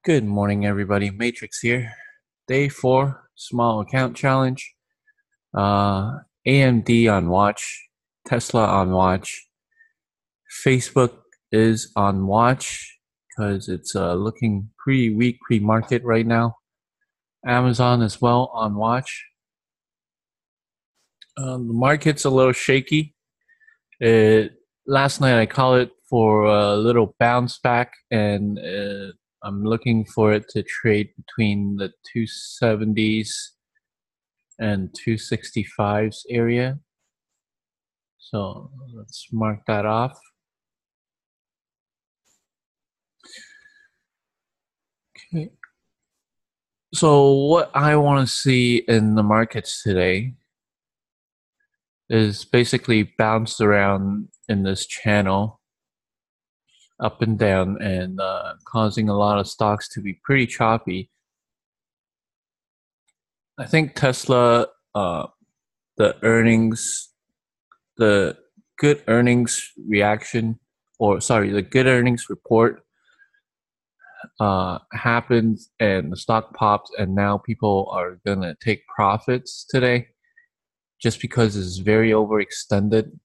Good morning, everybody. Matrix here. Day 4, small account challenge. AMD on watch, Tesla on watch. Facebook is on watch because it's looking pretty weak pre-market right now. Amazon as well on watch. The market's a little shaky. Last night I called it for a little bounce back, and I'm looking for it to trade between the 270s and 265s area. So let's mark that off. Okay. So what I want to see in the markets today is basically bounced around in this channel up and down, and causing a lot of stocks to be pretty choppy. I think Tesla, the earnings, the good earnings reaction, or sorry, the good earnings report happened and the stock popped, and now people are gonna take profits today just because it's very overextended.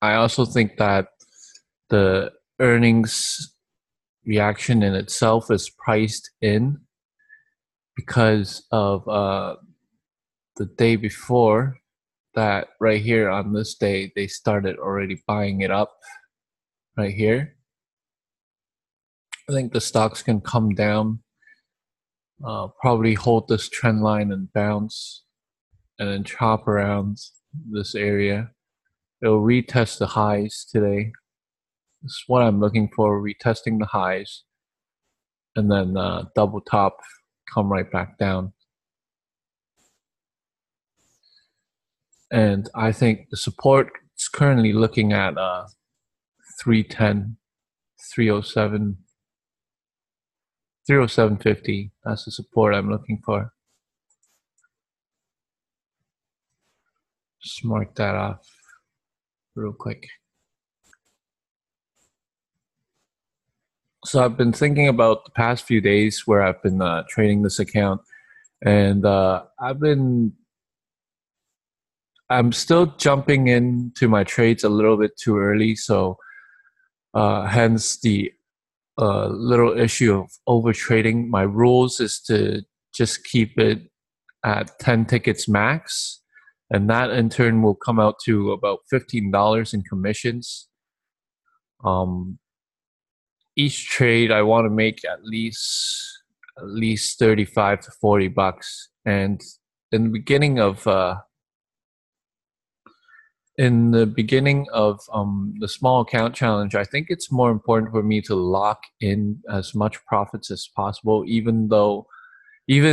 I also think that the earnings reaction in itself is priced in because of the day before that. Right here on this day, they started already buying it up right here. I think the stocks can come down, probably hold this trend line and bounce, and then chop around this area. It'll retest the highs today. This is what I'm looking for, retesting the highs, and then double top, come right back down. And I think the support is currently looking at 310, 307, 307.50. That's the support I'm looking for. Just mark that off real quick. So I've been thinking about the past few days where I've been trading this account, and I'm still jumping into my trades a little bit too early, so hence the little issue of over trading. My rules is to just keep it at 10 tickets max, and that in turn will come out to about $15 in commissions. Each trade I want to make at least 35 to 40 bucks. And in the beginning of the small account challenge, I think it's more important for me to lock in as much profits as possible, even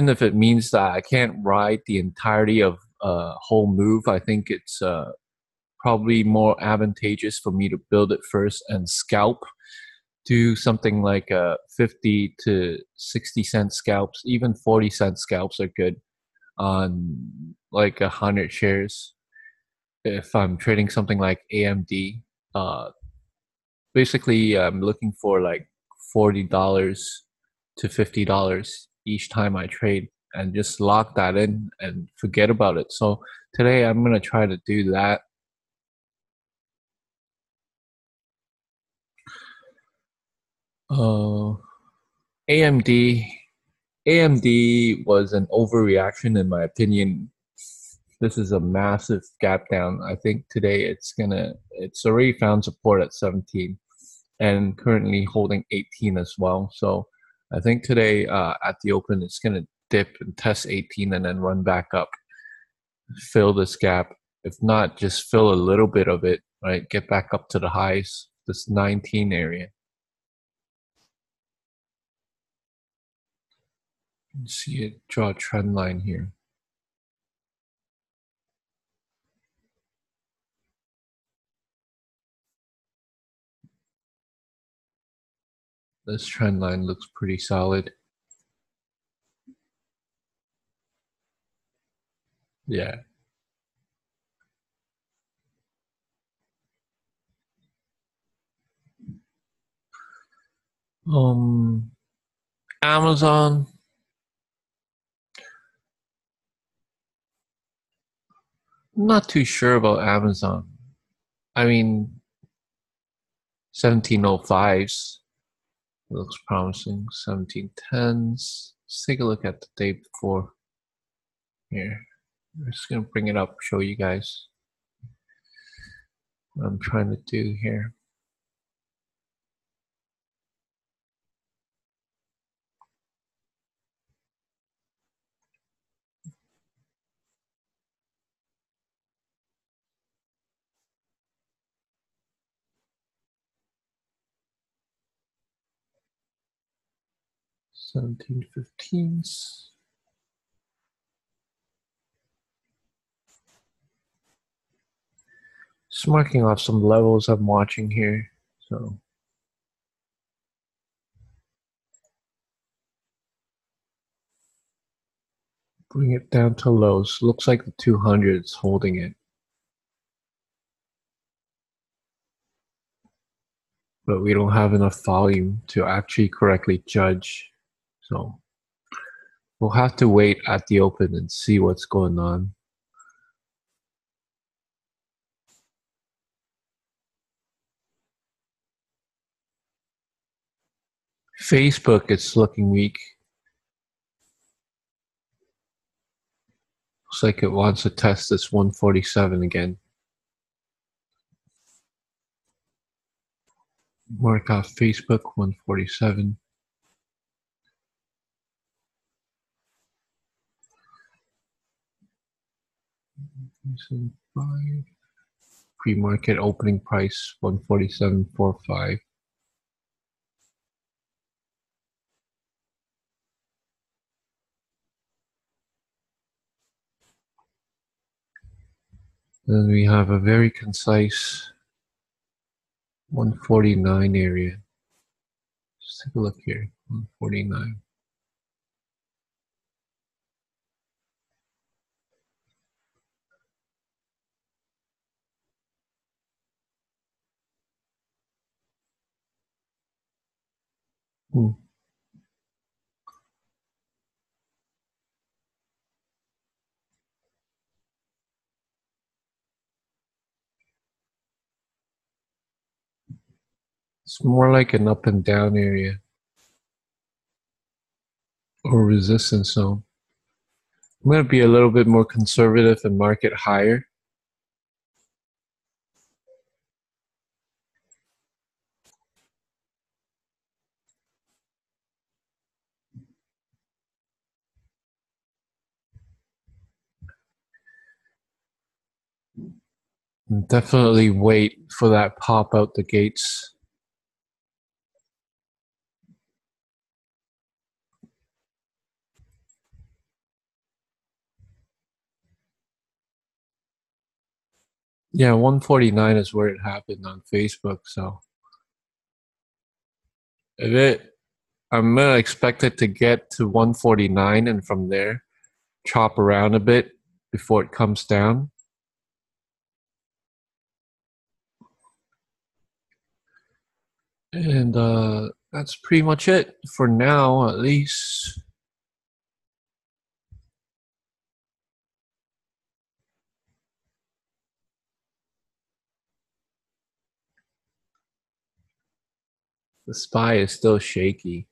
if it means that I can't ride the entirety of a whole move. I think it's probably more advantageous for me to build it first and scalp. Do something like 50 to 60 cent scalps. Even 40-cent scalps are good on like 100 shares. If I'm trading something like AMD, basically I'm looking for like $40 to $50 each time I trade, and just lock that in and forget about it. So today I'm gonna try to do that. AMD AMD was an overreaction in my opinion. This is a massive gap down. I think today it's already found support at 17 and currently holding 18 as well. So I think today at the open it's gonna dip and test 18 and then run back up, fill this gap. If not, just fill a little bit of it, right? Get back up to the highs, this 19 area. See it, draw a trend line here. This trend line looks pretty solid. Yeah. Um, Amazon, I'm not too sure about Amazon. I mean, 1705s looks promising. 1710s. Let's take a look at the day before here. I'm just gonna bring it up, show you guys what I'm trying to do here. Seventeen fifteens. Just marking off some levels I'm watching here. So bring it down to lows. Looks like the 200 is holding it. But we don't have enough volume to actually correctly judge. So we'll have to wait at the open and see what's going on. Facebook is looking weak. Looks like it wants to test this 147 again. Mark off Facebook 147. Pre-market opening price 147.45. Then we have a very concise 149 area. Let's take a look here. 149. It's more like an up and down area or resistance zone. I'm going to be a little bit more conservative and mark it higher. And definitely wait for that pop out the gates. Yeah, 149 is where it happened on Facebook. So I'm going to expect it to get to 149 and from there chop around a bit before it comes down. And that's pretty much it for now, at least. The SPY is still shaky.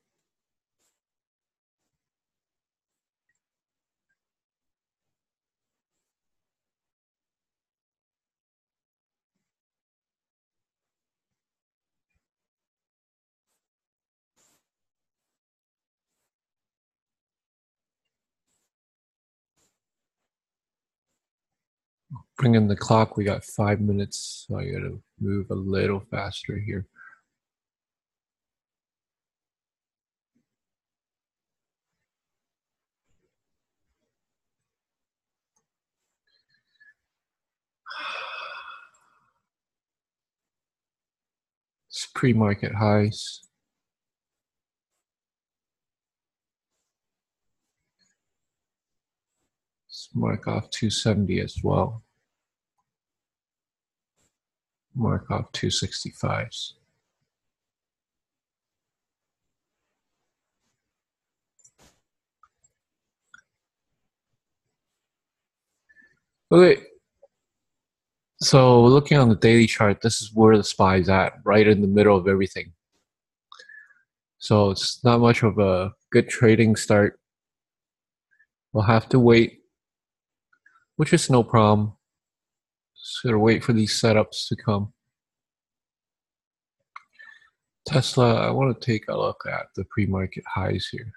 Bring in the clock. We got 5 minutes, so I got to move a little faster here. It's pre-market highs. Let's mark off 270 as well. Mark off 265s. Okay, so looking on the daily chart, this is where the SPY's at, right in the middle of everything. So it's not much of a good trading start. We'll have to wait, which is no problem. Just gotta wait for these setups to come. Tesla, I want to take a look at the pre-market highs here.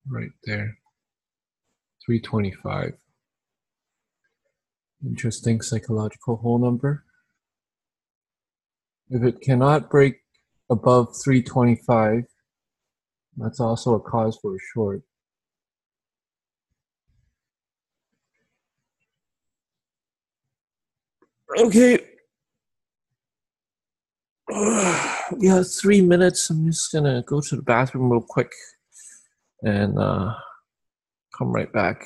Right there. 325. Interesting psychological whole number. If it cannot break above 325, that's also a cause for a short. Okay. We have 3 minutes. I'm just gonna go to the bathroom real quick and come right back.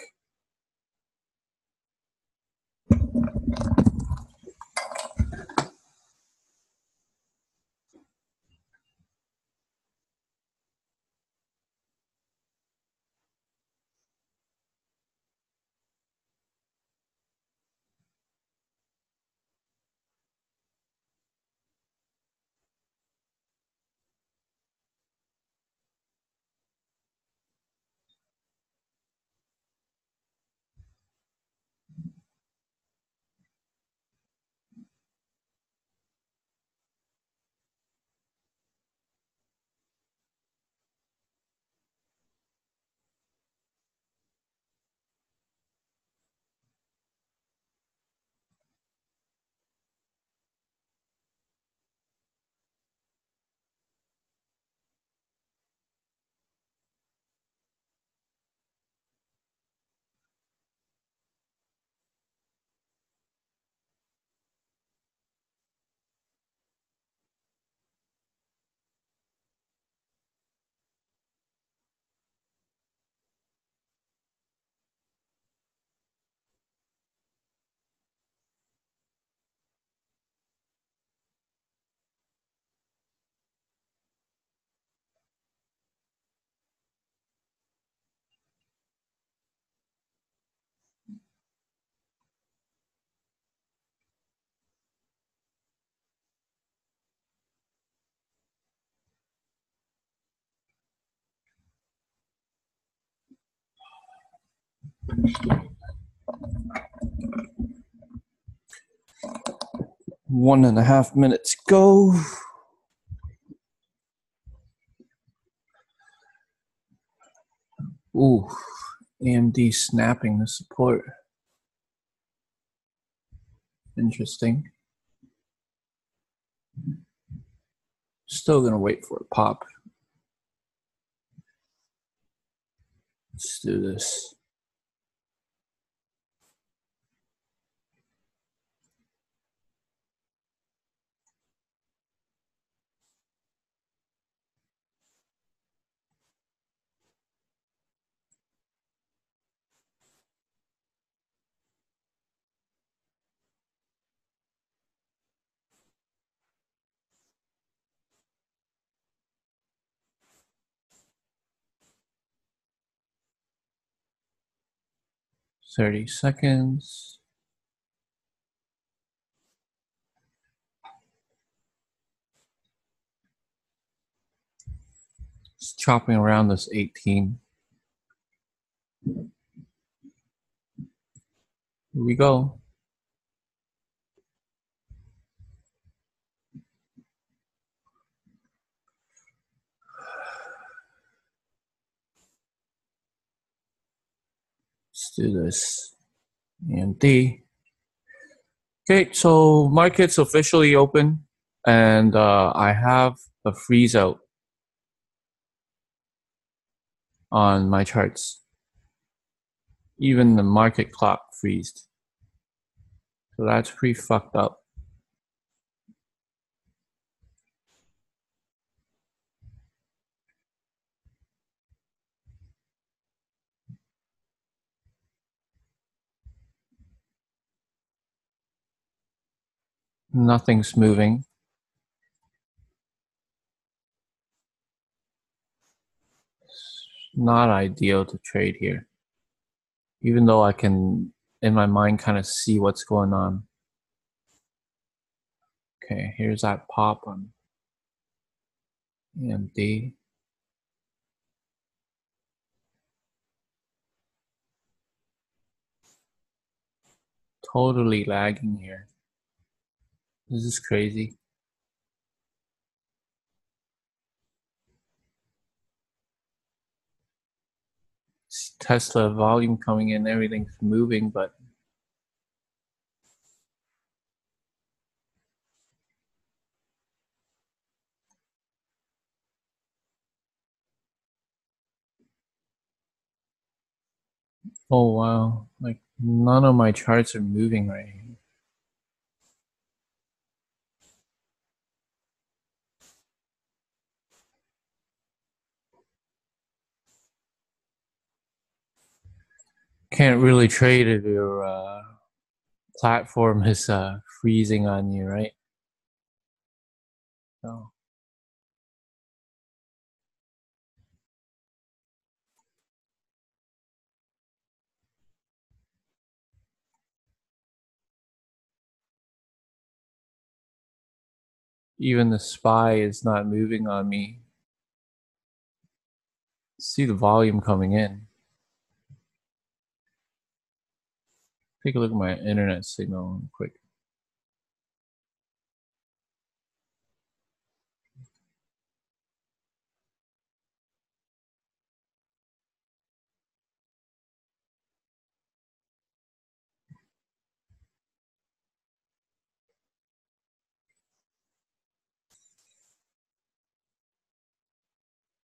One and a half minutes go. Ooh, AMD snapping the support. Interesting. Still gonna wait for a pop. Let's do this. Thirty seconds. Just chopping around this 18. Here we go. Let's do this. AMD. Okay, so market's officially open, and I have a freeze out on my charts. Even the market clock freezed. So that's pretty fucked up. Nothing's moving. Not ideal to trade here. even though I can, in my mind, kind of see what's going on. Okay, here's that pop on EMD. Totally lagging here. This is crazy. Tesla volume coming in, everything's moving, but oh wow, like none of my charts are moving right here. Can't really trade if your platform is freezing on you, right? So even the SPY is not moving on me. See the volume coming in. Take a look at my internet signal quick.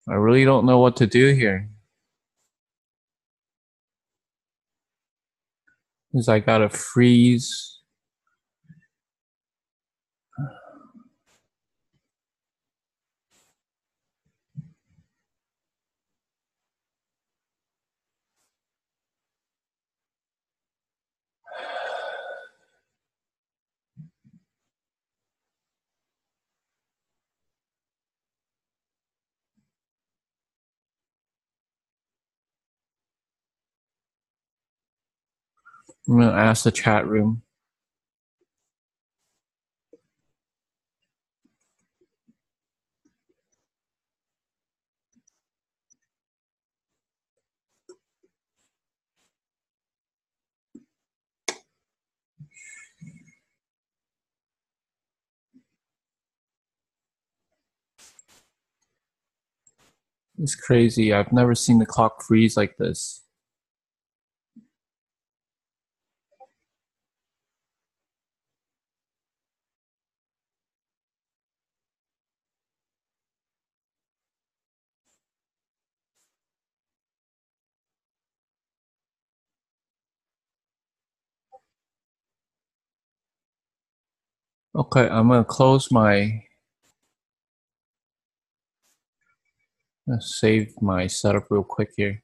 I really don't know what to do here. Because I gotta freeze. I'm gonna ask the chat room. It's crazy. I've never seen the clock freeze like this. Okay, I'm gonna close my, save my setup real quick here.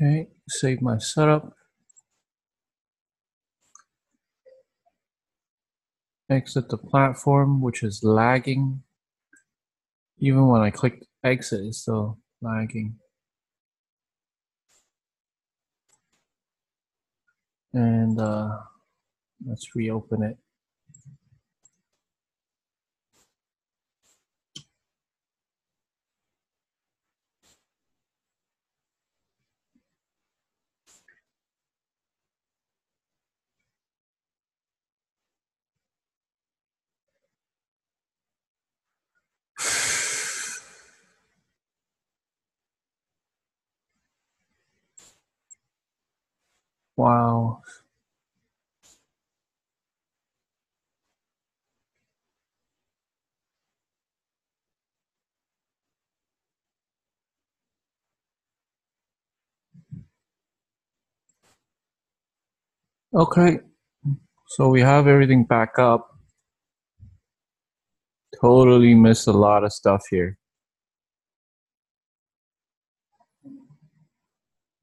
Okay, save my setup. Exit the platform, which is lagging. Even when I click exit, it's still lagging. And let's reopen it. Wow. Okay, so we have everything back up. Totally missed a lot of stuff here.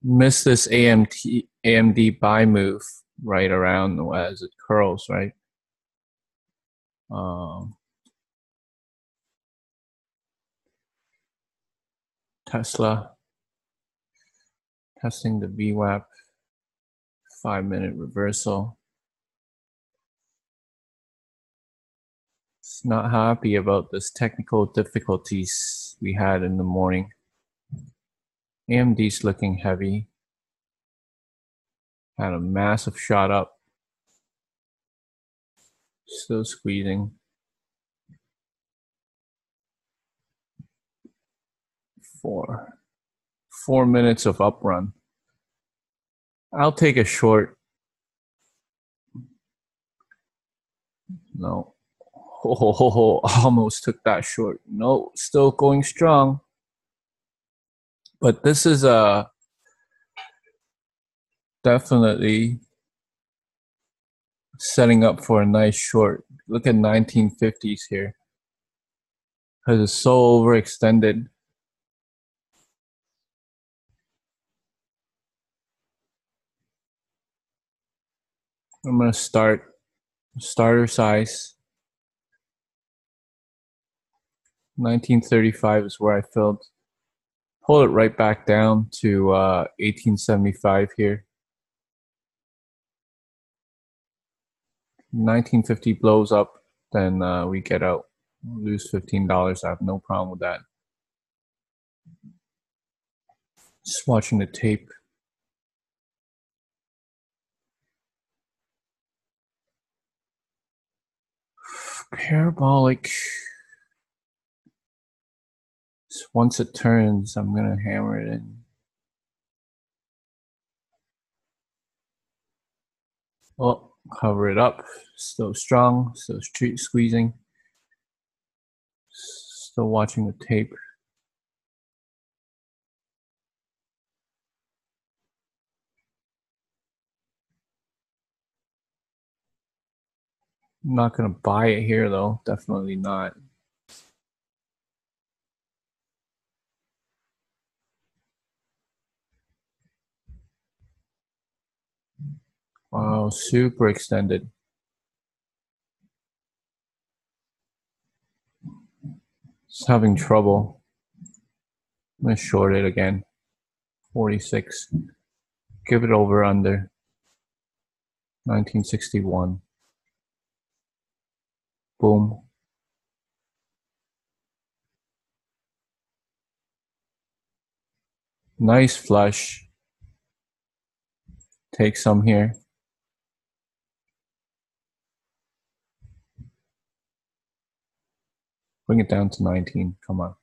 Missed this AMD buy move right around as it curls, right? Tesla testing the VWAP 5-minute reversal. It's not happy about this technical difficulties we had in the morning. AMD's looking heavy. Had a massive shot up. Still squeezing. 4 minutes of up run. I'll take a short. No. Almost took that short. No, still going strong. But this is definitely setting up for a nice short. Look at 1950s here. Because it's so overextended. I'm going to start starter size. 1935 is where I filled. Pull it right back down to 1875 here. 1950 blows up, then we get out. We'll lose $15. I have no problem with that. Just watching the tape. Parabolic. Once it turns, I'm going to hammer it in. Oh, cover it up. Still strong, still squeezing. Still watching the tape. I'm not going to buy it here though. Definitely not. Wow, super extended. It's having trouble. I'm going to short it again. 46. Give it over under. 1961. Boom. Nice flush. Take some here. Bring it down to 19. Come on.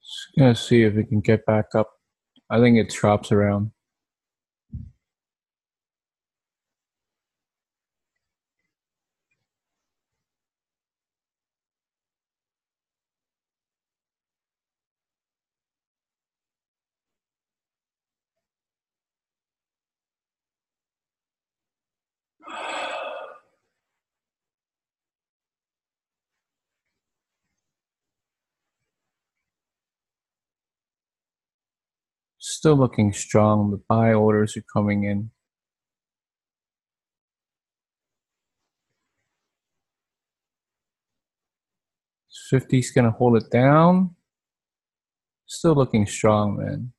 Just gonna see if we can get back up. I think it drops around. Still looking strong. The buy orders are coming in. 50's gonna hold it down. Still looking strong, man.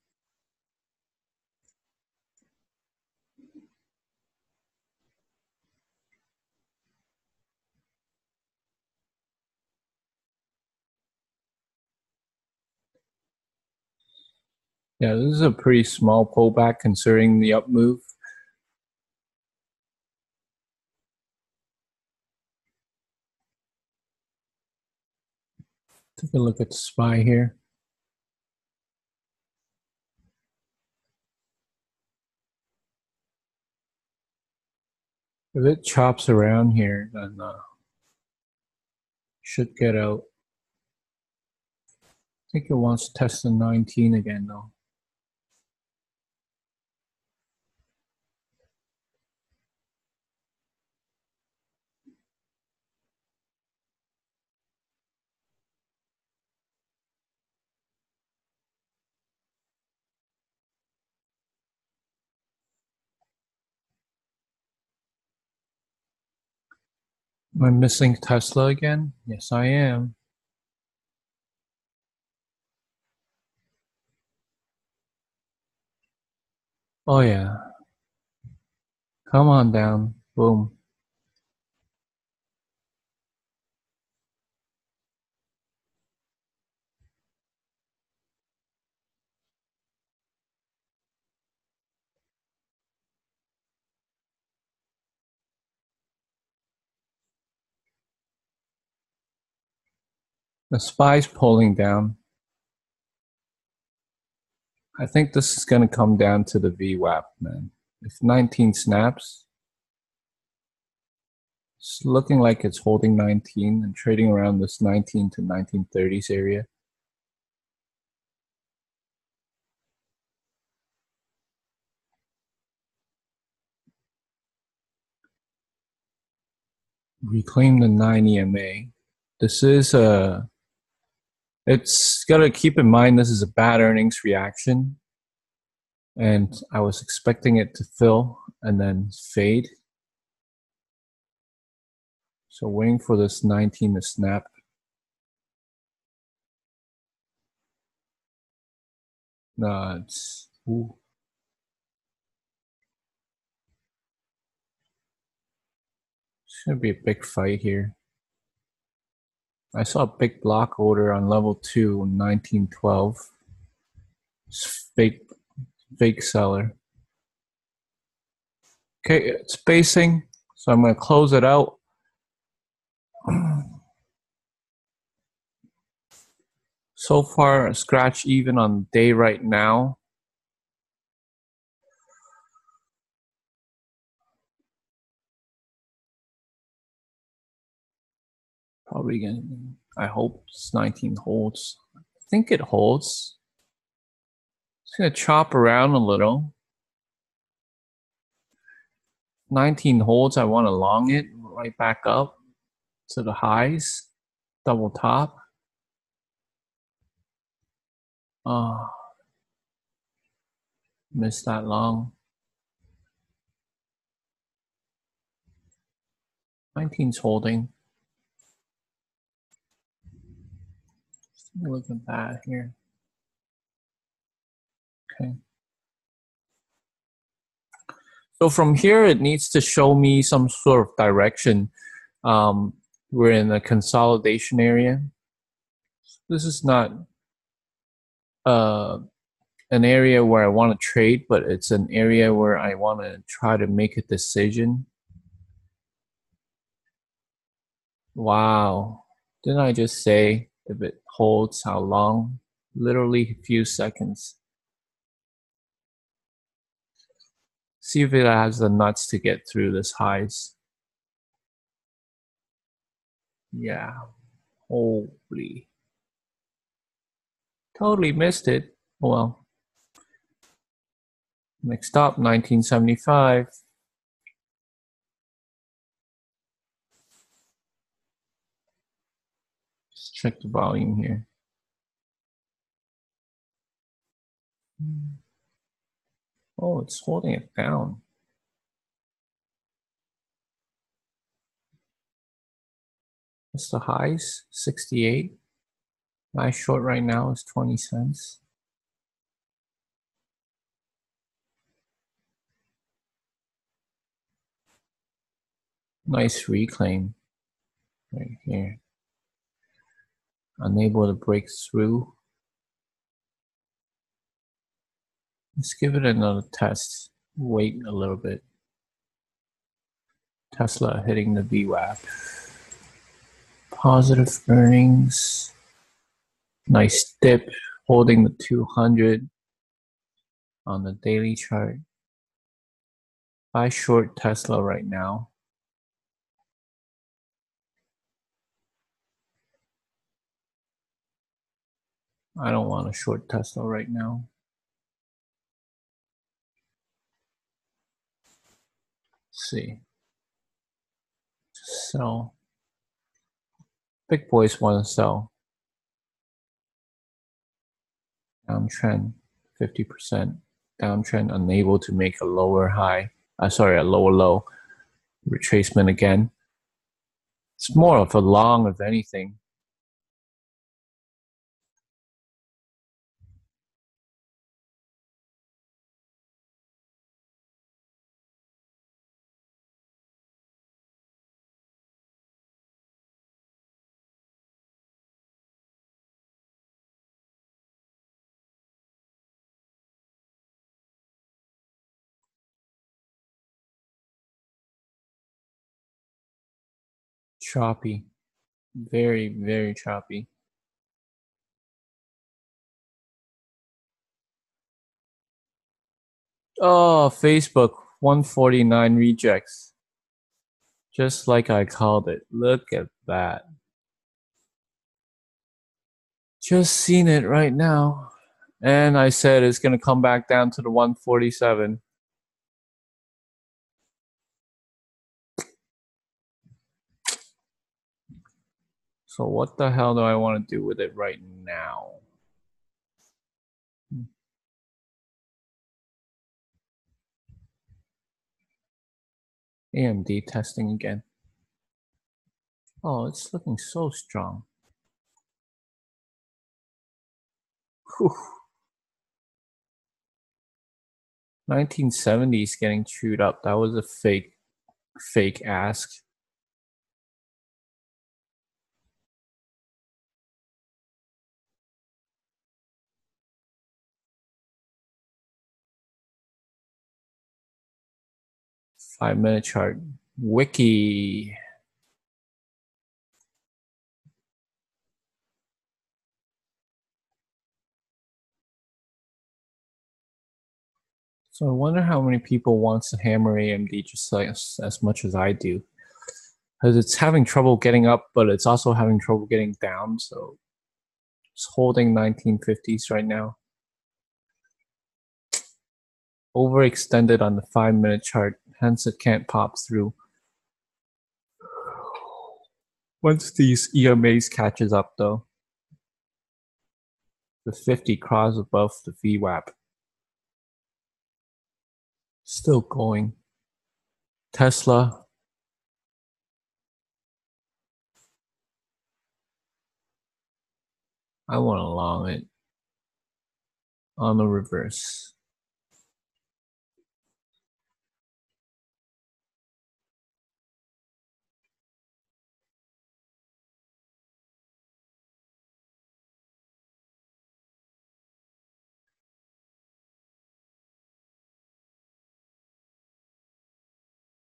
Yeah, this is a pretty small pullback considering the up move. Take a look at the SPY here. If it chops around here, then should get out. I think it wants to test the 19 again though. Am I missing Tesla again? Yes, I am. Oh yeah. Come on down. Boom. The SPY's pulling down. I think this is going to come down to the VWAP, man. If 19 snaps, it's looking like it's holding 19 and trading around this 19 to 1930s area. Reclaim the 9 EMA. This is it's got to keep in mind this is a bad earnings reaction. And I was expecting it to fill and then fade. So waiting for this 19 to snap. No, it's ooh. It's gonna be a big fight here. I saw a big block order on level 2 in 1912. It's fake seller. Okay, it's basing, so I'm gonna close it out. So far, scratch even on day right now. Probably gonna, I hope this 19 holds. I think it holds. It's gonna chop around a little. 19 holds, I want to long it right back up to the highs, double top. Missed that long. 19's holding. Look at that here. Okay. So from here, it needs to show me some sort of direction. We're in a consolidation area. This is not an area where I want to trade, but it's an area where I want to try to make a decision. Wow. Didn't I just say if it holds how long? Literally a few seconds. See if it has the nuts to get through this highs. Yeah. Holy. Totally missed it. Well. Next up, 1975. Let's check the volume here. Oh, it's holding it down. What's the highs? 68. My short right now is 20 cents. Nice reclaim right here. Unable to break through. Let's give it another test. Wait a little bit. Tesla hitting the VWAP. Positive earnings. Nice dip, holding the 200 on the daily chart. Buy short Tesla right now. I don't want to short Tesla right now. Let's see. Sell. Big boys want to sell. Downtrend, 50%. Downtrend, unable to make a lower high. A lower low. Retracement again. It's more of a long, if anything. Choppy. Very, very choppy. Oh, Facebook, 149 rejects. Just like I called it. Look at that. Just seen it right now. And I said it's going to come back down to the 147. So what the hell do I want to do with it right now? AMD testing again. Oh, it's looking so strong. Whew. 1970s getting chewed up. That was a fake ask. Five-minute chart. Wiki. So I wonder how many people wants to hammer AMD just like as much as I do. Because it's having trouble getting up, but it's also having trouble getting down. So it's holding 1950s right now. Overextended on the 5-minute chart, hence it can't pop through. Once these EMAs catches up though, the 50 cross above the VWAP. Still going. Tesla. I want to long it on the reverse.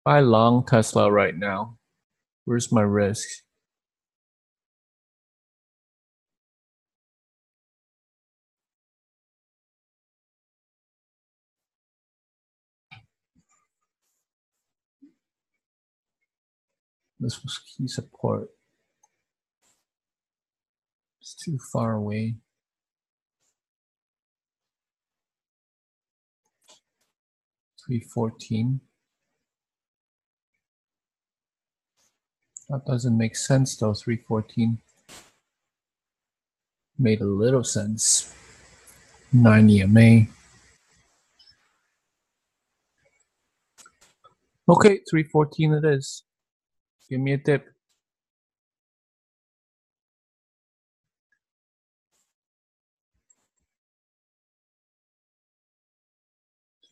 Buy long Tesla right now. Where's my risk? This was key support. It's too far away. $314. That doesn't make sense though, 314. Made a little sense. 9 EMA. Okay, 314 it is. Give me a dip.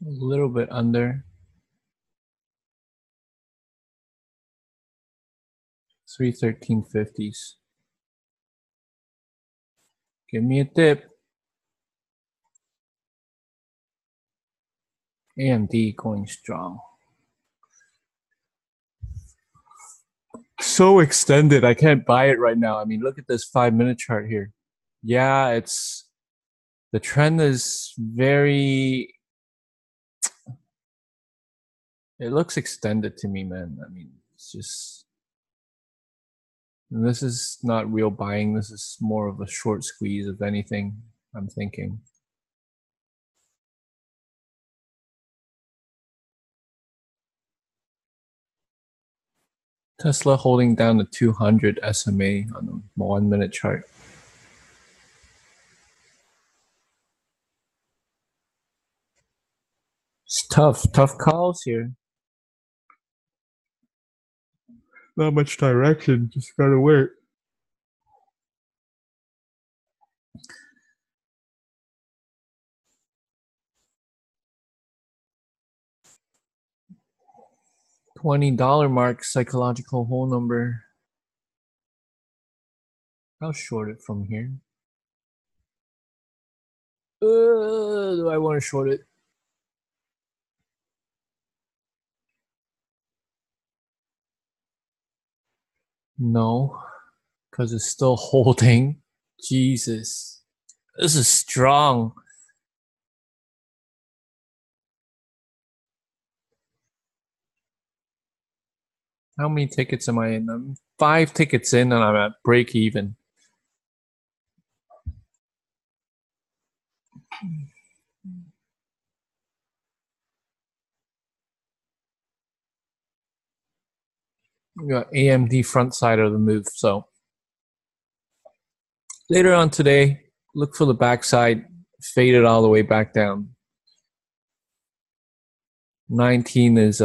A little bit under. 313.50s. Give me a dip. AMD going strong. So extended. I can't buy it right now. I mean, look at this 5-minute chart here. Yeah, the trend is very, it looks extended to me, man. I mean, it's just, And this is not real buying. This is more of a short squeeze, if anything, I'm thinking. Tesla holding down the 200 SMA on the 1 minute chart. It's tough calls here. Not much direction, just gotta wait. $20 mark, psychological whole number. I'll short it from here. Do I want to short it? No, because it's still holding. Jesus, this is strong. How many tickets am I in? I'm 5 tickets in and I'm at break even. We got AMD front side of the move. So later on today, look for the backside, fade it all the way back down. 19 is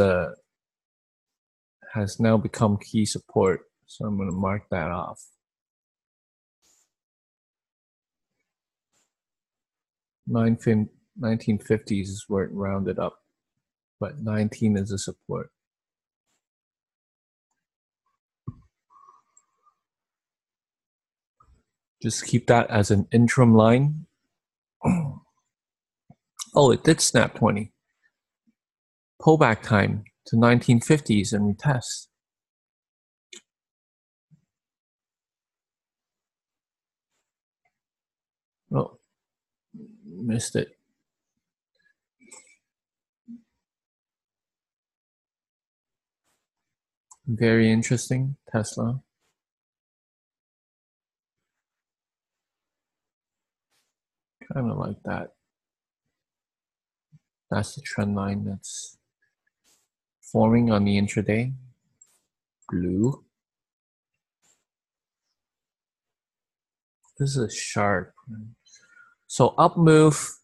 has now become key support. So I'm going to mark that off. 1950s is where it rounded up, but 19 is a support. Just keep that as an interim line. Oh, it did snap 20. Pullback time to 1950s and retest. Oh, missed it. Very interesting, Tesla. Kind of like that. That's the trend line that's forming on the intraday. Blue. This is sharp. So up move,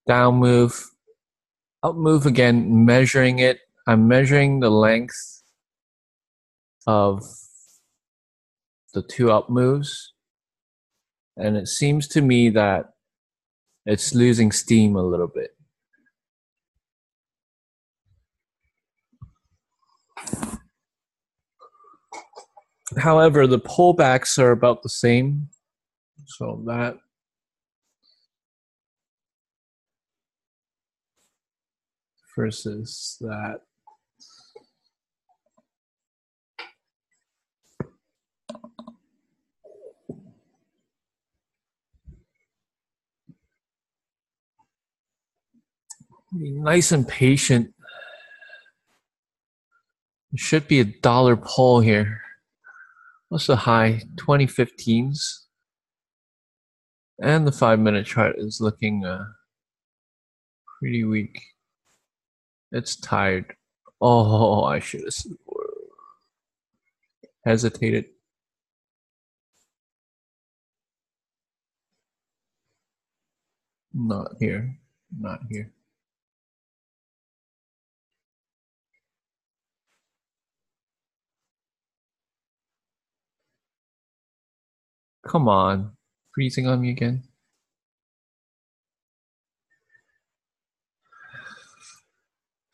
down move, up move again, measuring it. I'm measuring the length of the 2 up moves. And it seems to me that it's losing steam a little bit. However, the pullbacks are about the same. So that versus that. Be nice and patient. It should be $1 pull here. What's the high? 2015s. And the 5-minute chart is looking pretty weak. It's tired. Oh, I should have hesitated. Not here. Not here. Come on. Freezing on me again.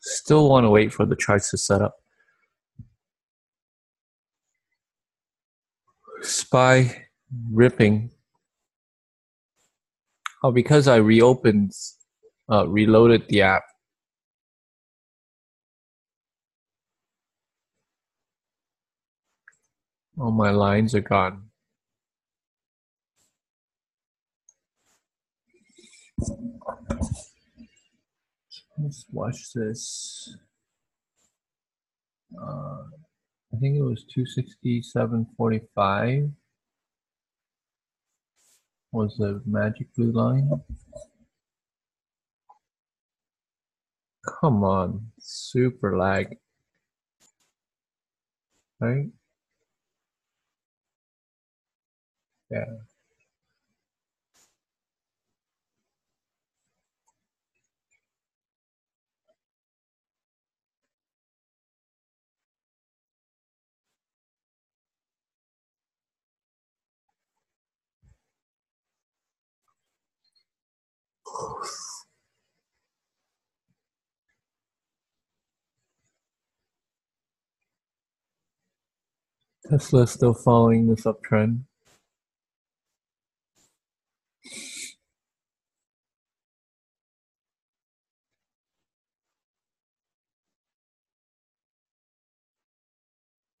Still want to wait for the charts to set up. SPY ripping. Oh, because I reopened, reloaded the app. All my lines are gone. Let's watch this. I think it was 267.45 was the magic blue line. Come on, super lag, right? Yeah. Tesla still following this uptrend.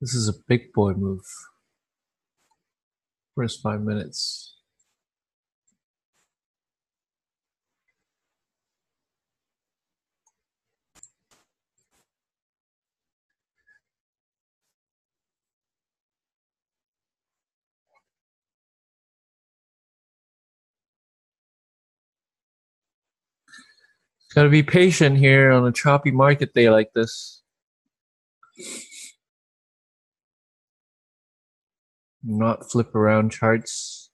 This is a big boy move. First 5 minutes. Gotta be patient here on a choppy market day like this. Not flip around charts.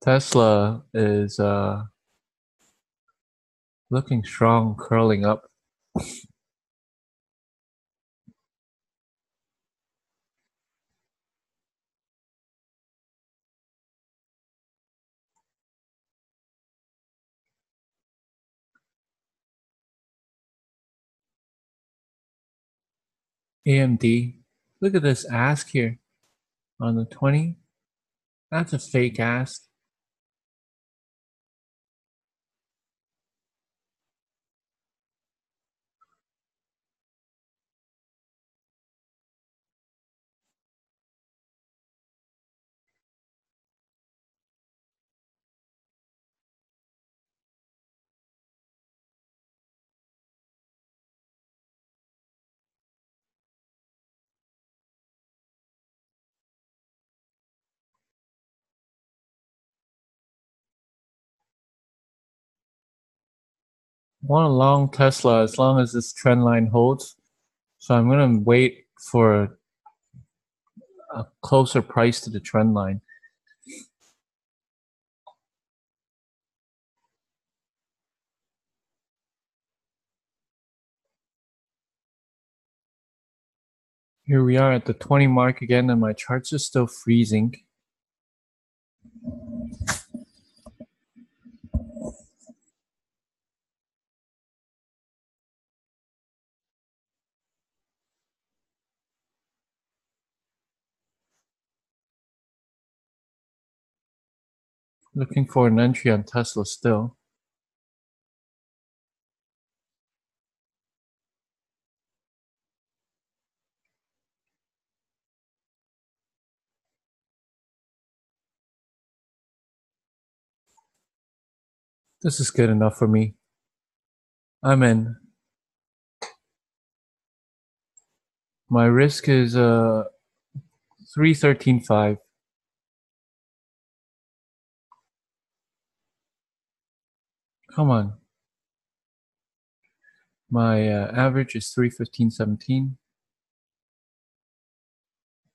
Tesla is looking strong, curling up. AMD. Look at this ask here on the 20. That's a fake ask. Want a long Tesla as long as this trend line holds. So I'm gonna wait for a closer price to the trend line. Here we are at the 20 mark again, and my charts are still freezing. Looking for an entry on Tesla still. This is good enough for me. I'm in. My risk is 313.5. Come on. My average is 315.17.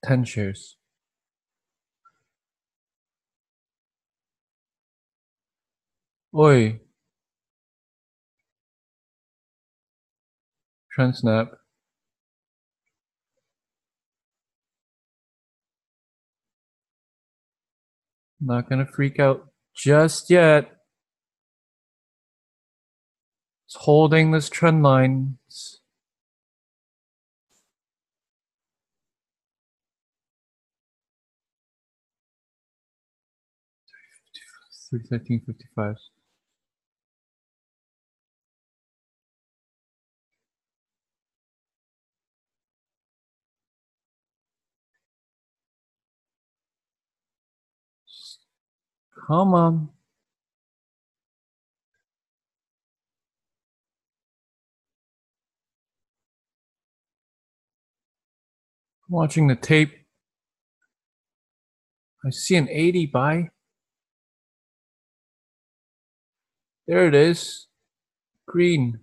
10 shares. Oi. Trend snap. Not gonna freak out just yet. It's holding this trend line. 313.55. Come on. Watching the tape. I see an 80 buy. There it is. Green.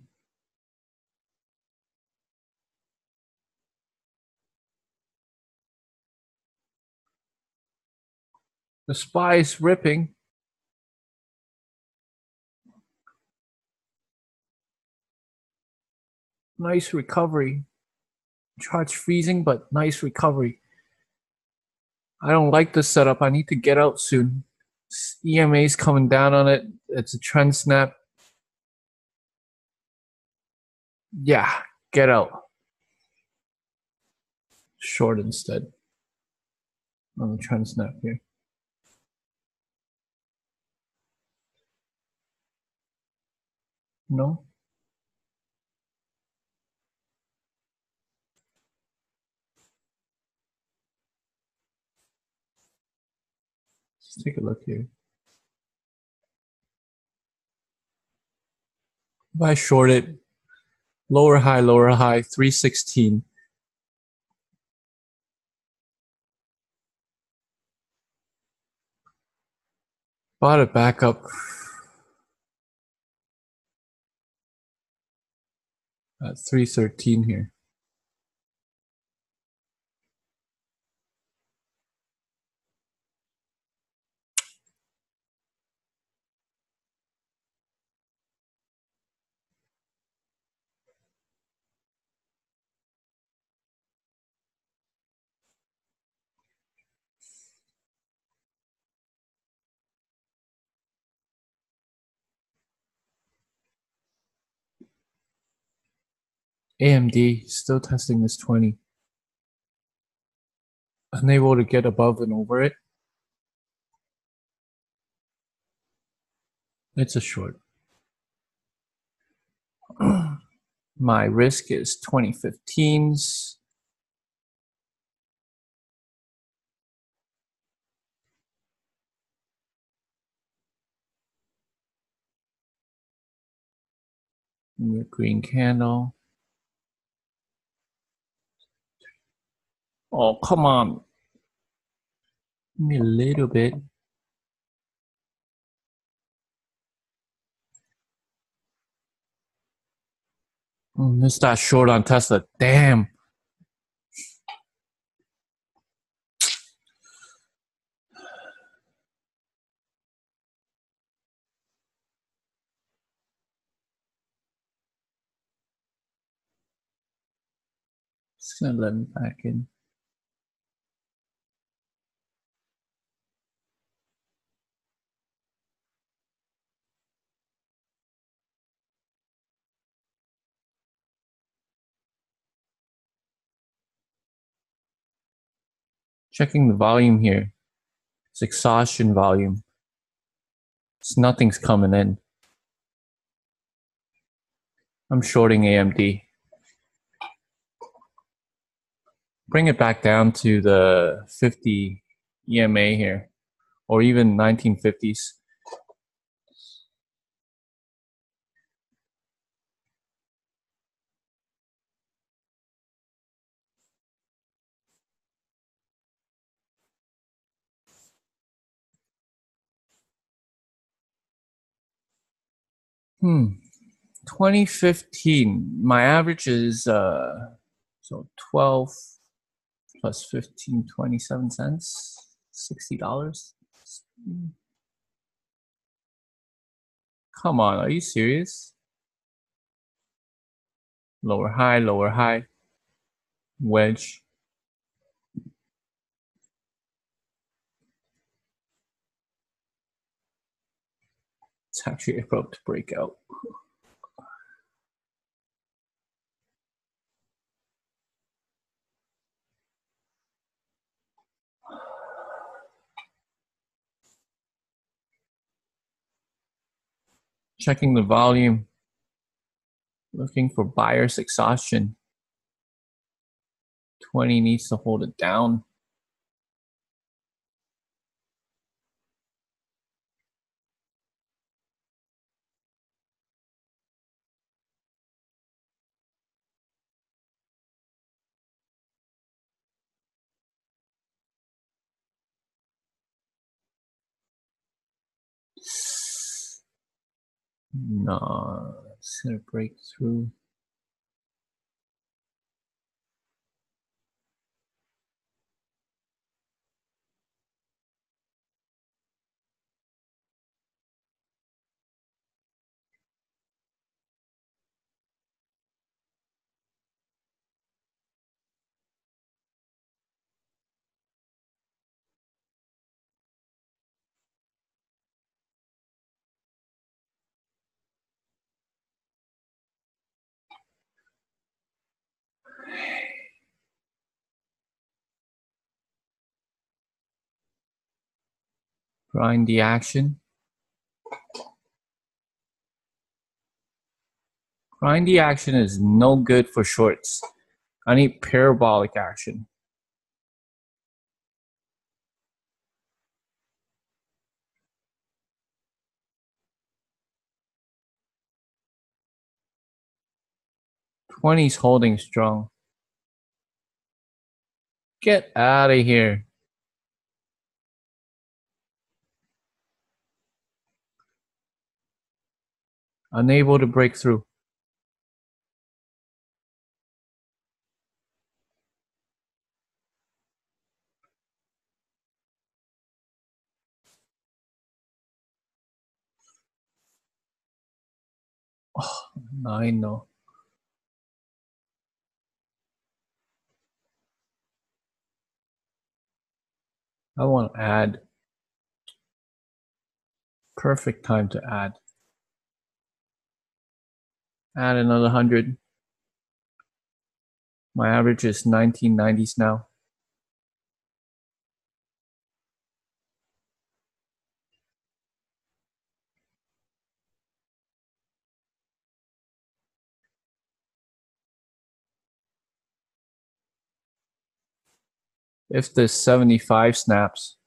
The SPY is ripping. Nice recovery. Chart's freezing, but nice recovery. I don't like this setup. I need to get out soon. EMA's coming down on it. It's a trend snap. Yeah, get out. Short instead on the trend snap here. No? Let's take a look here. If I short it, lower high, 316. Bought it back up at 313 here. AMD still testing this 20. Unable to get above and over it. It's a short. My risk is 2015s. Green candle. Oh, come on. Give me a little bit. Missed that short on Tesla. Damn. It's gonna let me back in. Checking the volume here. It's exhaustion volume. It's nothing's coming in. I'm shorting AMD. Bring it back down to the 50 EMA here, or even 1950s. Hmm. 2015. My average is so 12 plus 15, 27 cents, $60. Come on, are you serious? Lower high, wedge. It's actually about to break out. Checking the volume. Looking for buyer's exhaustion. 20 needs to hold it down. No, it's gonna break through. Grind the action. Grind the action is no good for shorts. I need parabolic action. '20's holding strong. Get out of here. Unable to break through. Oh, I know. I want to add. Perfect time to add. Add another 100. My average is 1990s now. If the 75 snaps,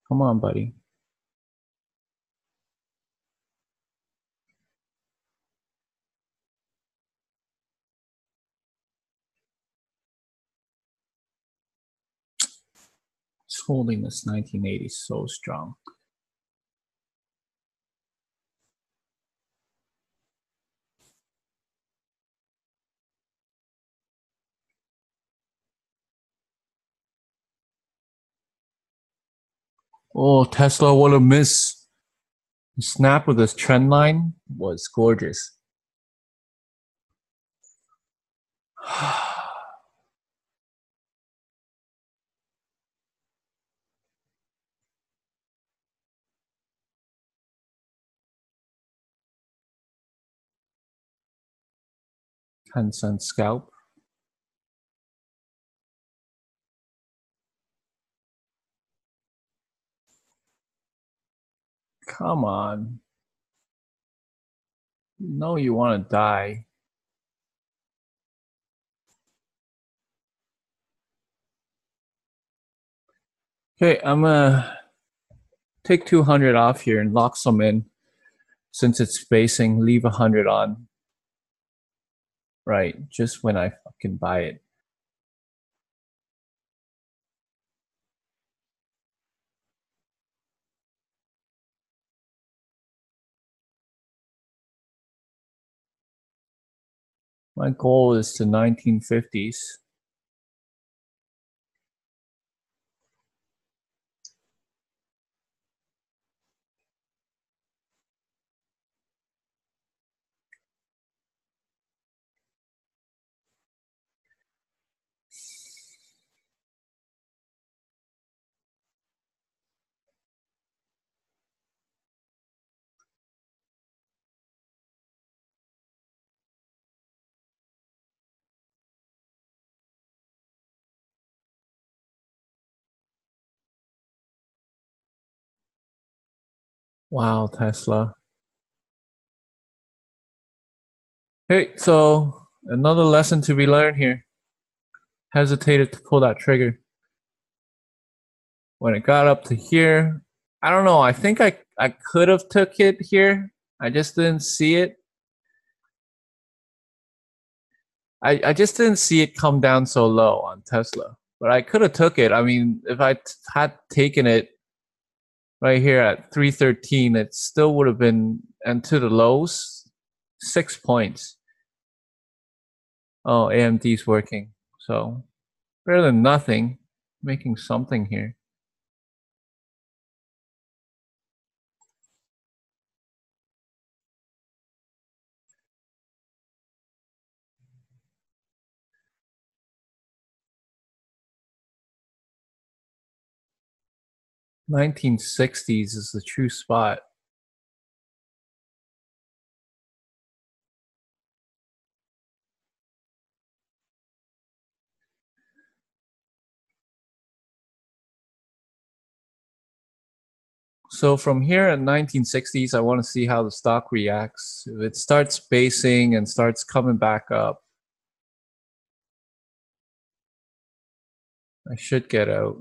come on, buddy. It's holding this 1980s so strong. Oh, Tesla, what a miss. The snap with this trend line was gorgeous. $0.10 scalp. Come on. No, you want to die. Okay, I'm gonna take 200 off here and lock some in. Since it's spacing, leave 100 on. Right, just when I fucking buy it. My goal is to 1950s. Wow, Tesla. Hey, so another lesson to be learned here. Hesitated to pull that trigger. When it got up to here, I don't know. I think I could have took it here. I just didn't see it. I just didn't see it come down so low on Tesla. But I could have took it. I mean, if I had taken it right here at 313, it still would have been, and to the lows, 6 points. Oh, AMD's working. So better than nothing. Making something here. $1960s is the true spot. So from here at 1960s, I want to see how the stock reacts. If it starts basing and starts coming back up, I should get out.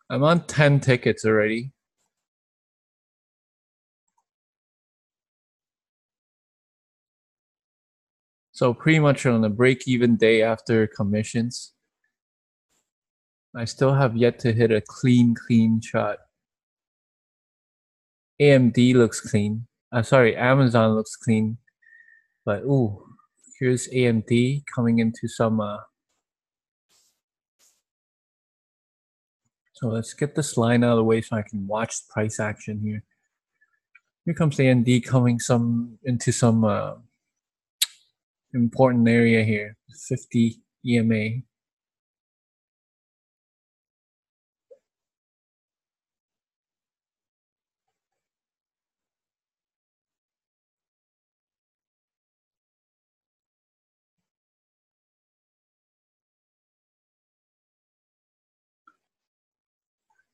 I'm on 10 tickets already. So pretty much on a break-even day after commissions. I still have yet to hit a clean shot. AMD looks clean. Sorry, Amazon looks clean. But ooh, here's AMD coming into some. So let's get this line out of the way so I can watch the price action here. Here comes AMD coming into some important area here. 50 EMA.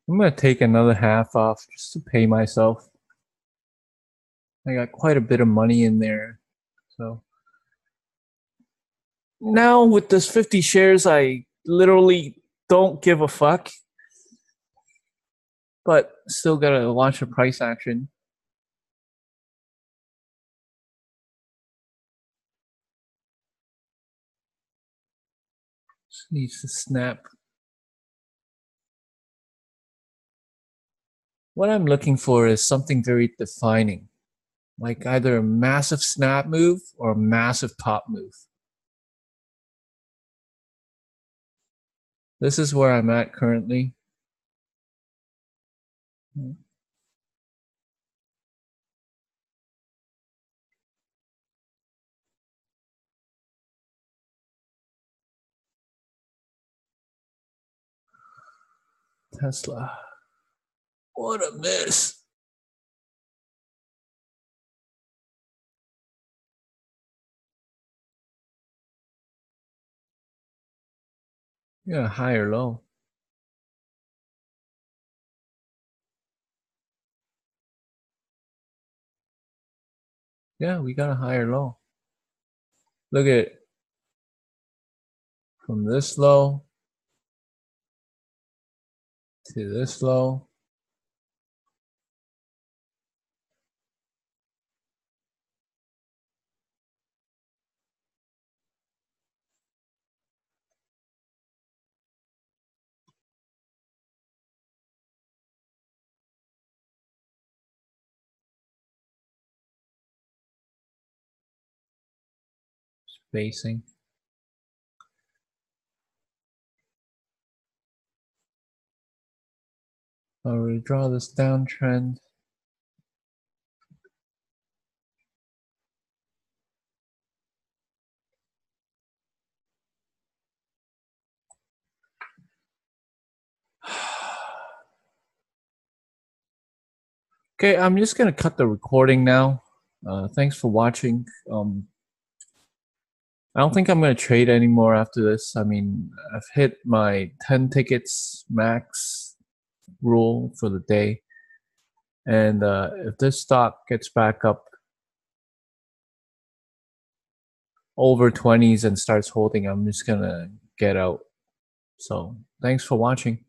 I'm gonna take another half off just to pay myself. I got quite a bit of money in there. So now with this 50 shares, I literally don't give a fuck. But still gotta watch the price action. Just needs to snap. What I'm looking for is something very defining, like either a massive snap move or a massive top move. This is where I'm at currently. Tesla. What a miss. Yeah, high or low. Yeah, we got a higher low. Look at it. From this low to this low. Spacing. I'll redraw this downtrend. Okay, I'm just gonna cut the recording now. Thanks for watching. I don't think I'm gonna trade anymore after this. I mean, I've hit my 10 tickets max rule for the day, and if this stock gets back up over 20s and starts holding, I'm just gonna get out. So thanks for watching.